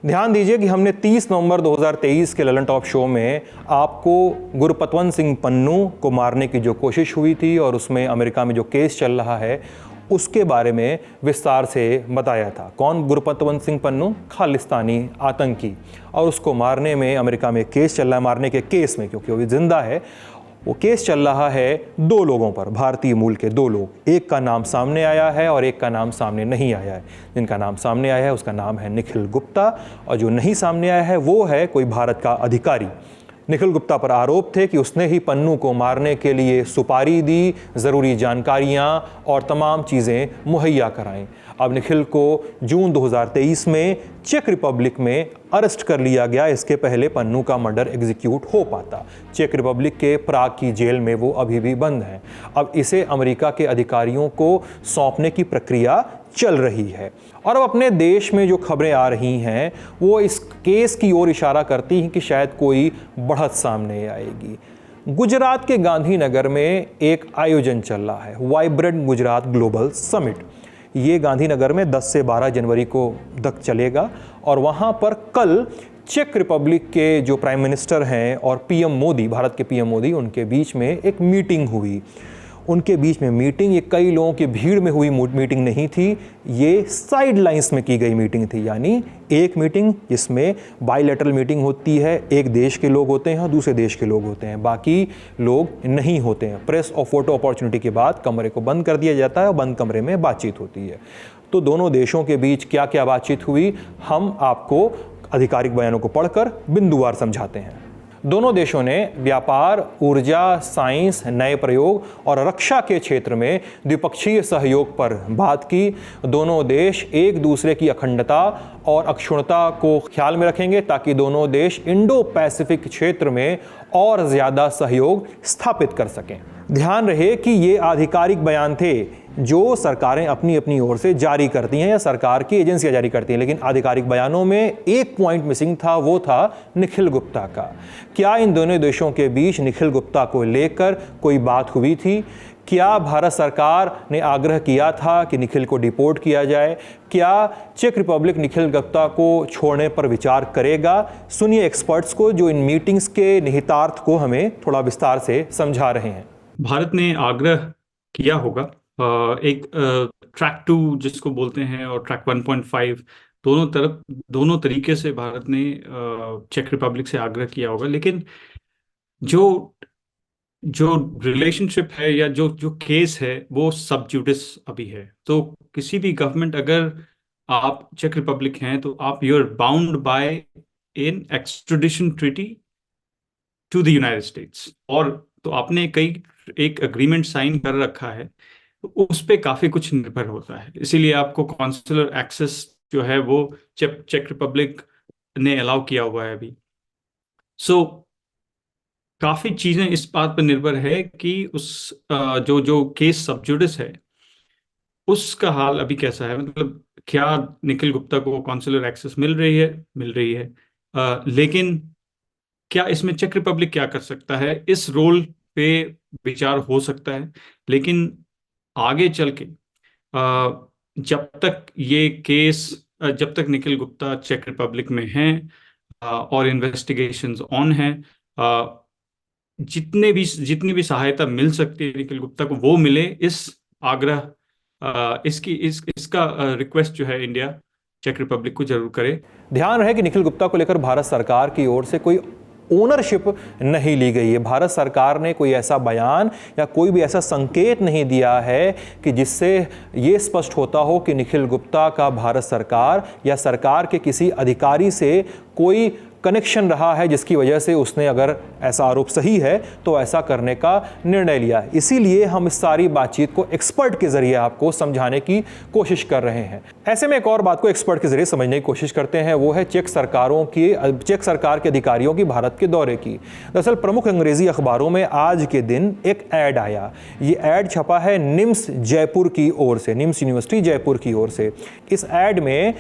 ध्यान दीजिए कि हमने 30 नवंबर 2023 के ललन टॉप शो में आपको गुरपतवंत सिंह पन्नू को मारने की जो कोशिश हुई थी और उसमें अमेरिका में जो केस चल रहा है उसके बारे में विस्तार से बताया था। कौन गुरपतवंत सिंह पन्नू? खालिस्तानी आतंकी, और उसको मारने में अमेरिका में केस चल रहा है। मारने के केस में, क्योंकि वो भी जिंदा है, वो केस चल रहा है 2 लोगों पर, भारतीय मूल के 2 लोग। एक का नाम सामने आया है और एक का नाम सामने नहीं आया है। जिनका नाम सामने आया है उसका नाम है निखिल गुप्ता, और जो नहीं सामने आया है वो है कोई भारत का अधिकारी। निखिल गुप्ता पर आरोप थे कि उसने ही पन्नू को मारने के लिए सुपारी दी, ज़रूरी जानकारियां और तमाम चीज़ें मुहैया कराएं। अब निखिल को जून 2023 में चेक रिपब्लिक में अरेस्ट कर लिया गया। इसके पहले पन्नू का मर्डर एग्जीक्यूट हो पाता। चेक रिपब्लिक के प्राग की जेल में वो अभी भी बंद है। अब इसे अमेरिका के अधिकारियों को सौंपने की प्रक्रिया चल रही है। और अब अपने देश में जो खबरें आ रही हैं वो इस केस की ओर इशारा करती हैं कि शायद कोई बढ़त सामने आएगी। गुजरात के गांधीनगर में एक आयोजन चल रहा है, वाइब्रेंट गुजरात ग्लोबल समिट। ये गांधीनगर में 10 से 12 जनवरी को तक चलेगा, और वहाँ पर कल चेक रिपब्लिक के जो प्राइम मिनिस्टर हैं और पीएम मोदी, भारत के पीएम मोदी, उनके बीच में एक मीटिंग हुई। उनके बीच में मीटिंग, ये कई लोगों की भीड़ में हुई मीटिंग नहीं थी, ये साइड लाइंस में की गई मीटिंग थी। यानी एक मीटिंग जिसमें बायलैटरल मीटिंग होती है, एक देश के लोग होते हैं और दूसरे देश के लोग होते हैं, बाकी लोग नहीं होते हैं। प्रेस और फोटो अपॉर्चुनिटी के बाद कमरे को बंद कर दिया जाता है और बंद कमरे में बातचीत होती है। तो दोनों देशों के बीच क्या क्या बातचीत हुई, हम आपको आधिकारिक बयानों को पढ़कर बिंदुवार समझाते हैं। दोनों देशों ने व्यापार, ऊर्जा, साइंस, नए प्रयोग और रक्षा के क्षेत्र में द्विपक्षीय सहयोग पर बात की। दोनों देश एक दूसरे की अखंडता और अक्षुण्णता को ख्याल में रखेंगे ताकि दोनों देश इंडो पैसिफिक क्षेत्र में और ज़्यादा सहयोग स्थापित कर सकें। ध्यान रहे कि ये आधिकारिक बयान थे जो सरकारें अपनी अपनी ओर से जारी करती हैं या सरकार की एजेंसियां जारी करती हैं, लेकिन आधिकारिक बयानों में एक पॉइंट मिसिंग था, वो था निखिल गुप्ता का। क्या इन दोनों देशों के बीच निखिल गुप्ता को लेकर कोई बात हुई थी? क्या भारत सरकार ने आग्रह किया था कि निखिल को डिपोर्ट किया जाए? क्या चेक रिपब्लिक निखिल गुप्ता को छोड़ने पर विचार करेगा? सुनिए एक्सपर्ट्स को जो इन मीटिंग्स के निहितार्थ को हमें थोड़ा विस्तार से समझा रहे हैं। भारत ने आग्रह किया होगा, एक ट्रैक 2 जिसको बोलते हैं और ट्रैक 1.5, दोनों तरीके से भारत ने चेक रिपब्लिक से आग्रह किया होगा। लेकिन जो रिलेशनशिप है या जो केस है वो सब जुडिस अभी है। तो किसी भी गवर्नमेंट, अगर आप चेक रिपब्लिक हैं तो आप you are bound by in extradition treaty to the United States, और तो आपने एक अग्रीमेंट साइन कर रखा है, तो उस पे काफी कुछ निर्भर होता है। इसीलिए आपको कॉन्सुलर एक्सेस जो है वो चेक रिपब्लिक ने अलाउ किया हुआ है अभी। सो काफी चीजें इस बात पर निर्भर है कि उस जो केस सब जुडिस है उसका हाल अभी कैसा है। मतलब क्या निखिल गुप्ता को कॉन्सुलर एक्सेस मिल रही है, लेकिन क्या इसमें चेक रिपब्लिक क्या कर सकता है, इस रोल पे विचार हो सकता है। लेकिन आगे चल के जब तक निखिल गुप्ता चेक रिपब्लिक में हैं और इन्वेस्टिगेशंस ऑन हैं, जितनी भी सहायता मिल सकती है निखिल गुप्ता को वो मिले, इसका रिक्वेस्ट जो है इंडिया चेक रिपब्लिक को जरूर करे। ध्यान रहे कि निखिल गुप्ता को लेकर भारत सरकार की ओर से कोई ओनरशिप नहीं ली गई है। भारत सरकार ने कोई ऐसा बयान या कोई भी ऐसा संकेत नहीं दिया है कि जिससे ये स्पष्ट होता हो कि निखिल गुप्ता का भारत सरकार या सरकार के किसी अधिकारी से कोई कनेक्शन रहा है जिसकी वजह से उसने, अगर ऐसा आरोप सही है तो ऐसा करने का निर्णय लिया। इसीलिए हम इस सारी बातचीत को एक्सपर्ट के जरिए आपको समझाने की कोशिश कर रहे हैं। ऐसे में एक और बात को एक्सपर्ट के जरिए समझने की कोशिश करते हैं, वो है चेक सरकार के अधिकारियों की भारत के दौरे की। दरअसल प्रमुख अंग्रेजी अखबारों में आज के दिन एक ऐड आया। ये ऐड छपा है निम्स जयपुर की ओर से, निम्स यूनिवर्सिटी जयपुर की ओर से। इस ऐड में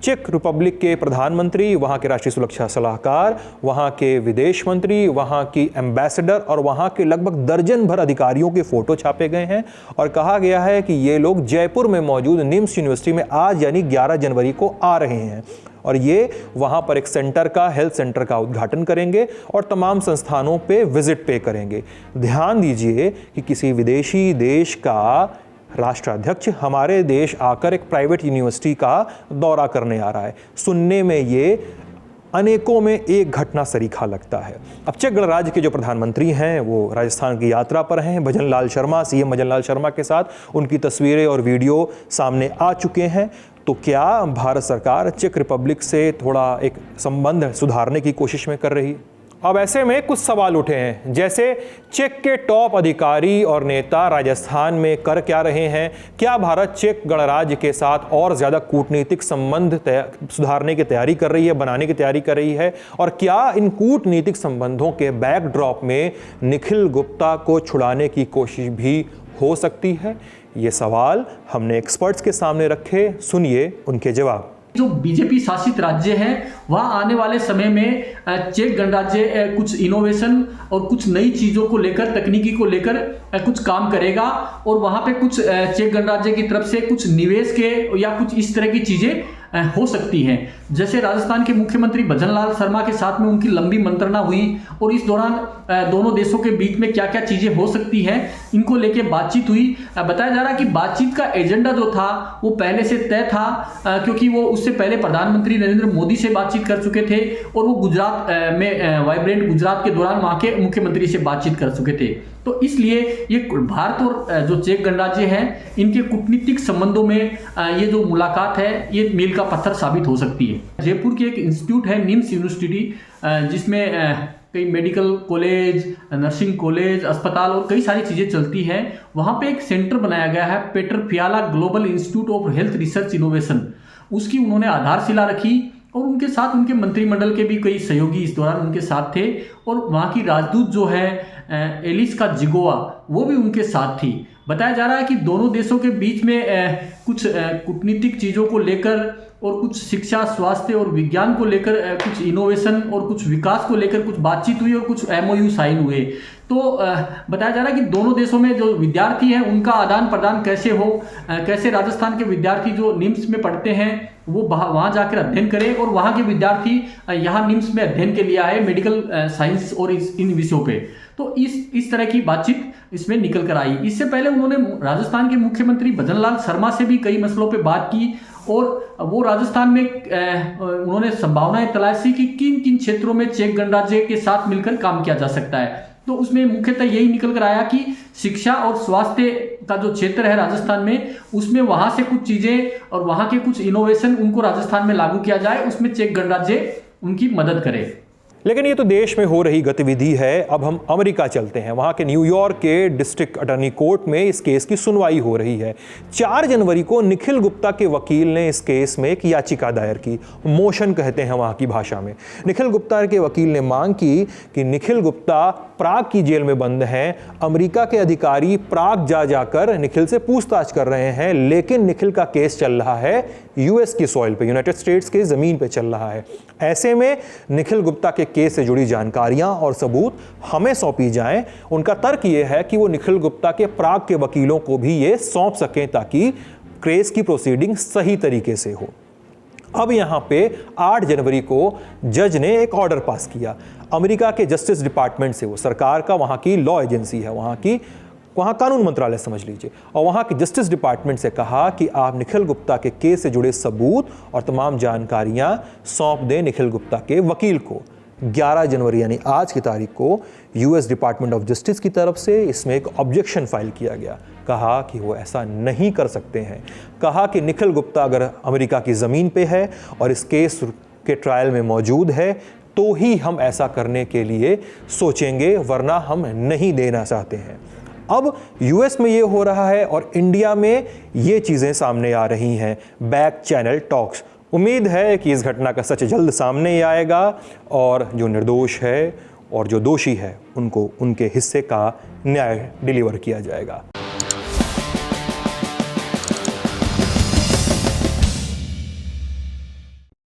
चेक रिपब्लिक के प्रधानमंत्री, वहाँ के राष्ट्रीय सुरक्षा सलाहकार, वहाँ के विदेश मंत्री, वहाँ की एम्बेसडर और वहाँ के लगभग दर्जन भर अधिकारियों के फोटो छापे गए हैं और कहा गया है कि ये लोग जयपुर में मौजूद निम्स यूनिवर्सिटी में आज यानी 11 जनवरी को आ रहे हैं और ये वहाँ पर एक सेंटर का, हेल्थ सेंटर का उद्घाटन करेंगे और तमाम संस्थानों पे विजिट पे करेंगे। ध्यान दीजिए कि किसी विदेशी देश का राष्ट्राध्यक्ष हमारे देश आकर एक प्राइवेट यूनिवर्सिटी का दौरा करने आ रहा है। सुनने में ये अनेकों में एक घटना सरीखा लगता है। अब चेक गणराज्य के जो प्रधानमंत्री हैं वो राजस्थान की यात्रा पर हैं। भजन लाल शर्मा, सीएम भजन लाल शर्मा के साथ उनकी तस्वीरें और वीडियो सामने आ चुके हैं। तो क्या भारत सरकार चेक रिपब्लिक से थोड़ा एक संबंध सुधारने की कोशिश में कर रही है? अब ऐसे में कुछ सवाल उठे हैं, जैसे चेक के टॉप अधिकारी और नेता राजस्थान में कर क्या रहे हैं? क्या भारत चेक गणराज्य के साथ और ज़्यादा कूटनीतिक संबंध सुधारने की तैयारी कर रही है, बनाने की तैयारी कर रही है? और क्या इन कूटनीतिक संबंधों के बैकड्रॉप में निखिल गुप्ता को छुड़ाने की कोशिश भी हो सकती है? ये सवाल हमने एक्सपर्ट्स के सामने रखे, सुनिए उनके जवाब। जो बीजेपी शासित राज्य है वहाँ आने वाले समय में चेक गणराज्य कुछ इनोवेशन और कुछ नई चीज़ों को लेकर, तकनीकी को लेकर कुछ काम करेगा और वहाँ पे कुछ चेक गणराज्य की तरफ से कुछ निवेश के या कुछ इस तरह की चीज़ें हो सकती हैं। जैसे राजस्थान के मुख्यमंत्री भजन लाल शर्मा के साथ में उनकी लंबी मंत्रणा हुई और इस दौरान दोनों देशों के बीच में क्या क्या चीज़ें हो सकती हैं इनको लेके बातचीत हुई। बताया जा रहा है कि बातचीत का एजेंडा जो था वो पहले से तय था, क्योंकि वो उससे पहले प्रधानमंत्री नरेंद्र मोदी से बातचीत कर चुके थे और वो गुजरात में वाइब्रेंट गुजरात के दौरान वहाँ के मुख्यमंत्री से बातचीत कर चुके थे। तो इसलिए ये भारत और जो चेक गणराज्य है इनके कूटनीतिक संबंधों में ये जो मुलाकात है ये मील का पत्थर साबित हो सकती है। जयपुर की एक इंस्टीट्यूट है निम्स यूनिवर्सिटी, जिसमें कई मेडिकल कॉलेज, नर्सिंग कॉलेज, अस्पताल और कई सारी चीज़ें चलती हैं। वहाँ पे एक सेंटर बनाया गया है, Petr Fiala global institute of health research innovation. उसकी उन्होंने आधारशिला रखी और उनके साथ उनके मंत्रिमंडल के भी कई सहयोगी इस दौरान उनके साथ थे और वहाँ की राजदूत जो है एलिस्का जिगोवा वो भी उनके साथ थी। बताया जा रहा है कि दोनों देशों के बीच में कुछ कूटनीतिक चीज़ों को लेकर और कुछ शिक्षा, स्वास्थ्य और विज्ञान को लेकर कुछ इनोवेशन और कुछ विकास को लेकर कुछ बातचीत हुई और कुछ MOU साइन हुए। तो बताया जा रहा है कि दोनों देशों में जो विद्यार्थी हैं उनका आदान प्रदान कैसे हो, कैसे राजस्थान के विद्यार्थी जो निम्स में पढ़ते हैं वो वहाँ जाकर अध्ययन करें और वहाँ के विद्यार्थी यहाँ निम्स में अध्ययन के लिए आए मेडिकल साइंस और इन विषयों पे। तो इस तरह की बातचीत इसमें निकल कर आई। इससे पहले उन्होंने राजस्थान के मुख्यमंत्री भजन लाल शर्मा से भी कई मसलों पे बात की और वो राजस्थान में उन्होंने संभावनाएं तलाशी कि किन किन क्षेत्रों में चेक गणराज्य के साथ मिलकर काम किया जा सकता है। तो उसमें मुख्यतः यही निकल कर आया कि शिक्षा और स्वास्थ्य का जो क्षेत्र है राजस्थान में, उसमें वहाँ से कुछ चीज़ें और वहाँ के कुछ इनोवेशन उनको राजस्थान में लागू किया जाए, उसमें चेक गणराज्य उनकी मदद करे। लेकिन ये तो देश में हो रही गतिविधि है। अब हम अमेरिका चलते हैं। वहाँ के न्यूयॉर्क के डिस्ट्रिक्ट अटॉर्नी कोर्ट में इस केस की सुनवाई हो रही है। 4 जनवरी को निखिल गुप्ता के वकील ने इस केस में एक याचिका दायर की, मोशन कहते हैं वहाँ की भाषा में। निखिल गुप्ता के वकील ने मांग की कि निखिल गुप्ता प्राग की जेल में बंद हैं। अमेरिका के अधिकारी प्राग जाकर निखिल से पूछताछ कर रहे हैं, लेकिन निखिल का केस चल रहा है यूएस की सॉइल पे, यूनाइटेड स्टेट्स के ज़मीन पे चल रहा है। ऐसे में निखिल गुप्ता के केस से जुड़ी जानकारियां और सबूत हमें सौंपी जाएं। उनका तर्क यह है कि वो निखिल गुप्ता के प्राग के वकीलों को भी ये सौंप सकें ताकि केस की प्रोसीडिंग सही तरीके से हो। अब यहाँ पे 8 जनवरी को जज ने एक ऑर्डर पास किया अमेरिका के जस्टिस डिपार्टमेंट से। वो सरकार का वहाँ की लॉ एजेंसी है, वहाँ कानून मंत्रालय समझ लीजिए, और वहाँ के जस्टिस डिपार्टमेंट से कहा कि आप निखिल गुप्ता के केस से जुड़े सबूत और तमाम जानकारियाँ सौंप दें निखिल गुप्ता के वकील को। 11 जनवरी यानी आज की तारीख को यूएस डिपार्टमेंट ऑफ जस्टिस की तरफ से इसमें एक ऑब्जेक्शन फाइल किया गया। कहा कि वो ऐसा नहीं कर सकते हैं। कहा कि निखिल गुप्ता अगर अमेरिका की ज़मीन पे है और इस केस के ट्रायल में मौजूद है तो ही हम ऐसा करने के लिए सोचेंगे, वरना हम नहीं देना चाहते हैं। अब यूएस में ये हो रहा है और इंडिया में ये चीज़ें सामने आ रही हैं, बैक चैनल टॉक्स। उम्मीद है कि इस घटना का सच जल्द सामने आएगा और जो निर्दोष है और जो दोषी है उनको उनके हिस्से का न्याय डिलीवर किया जाएगा।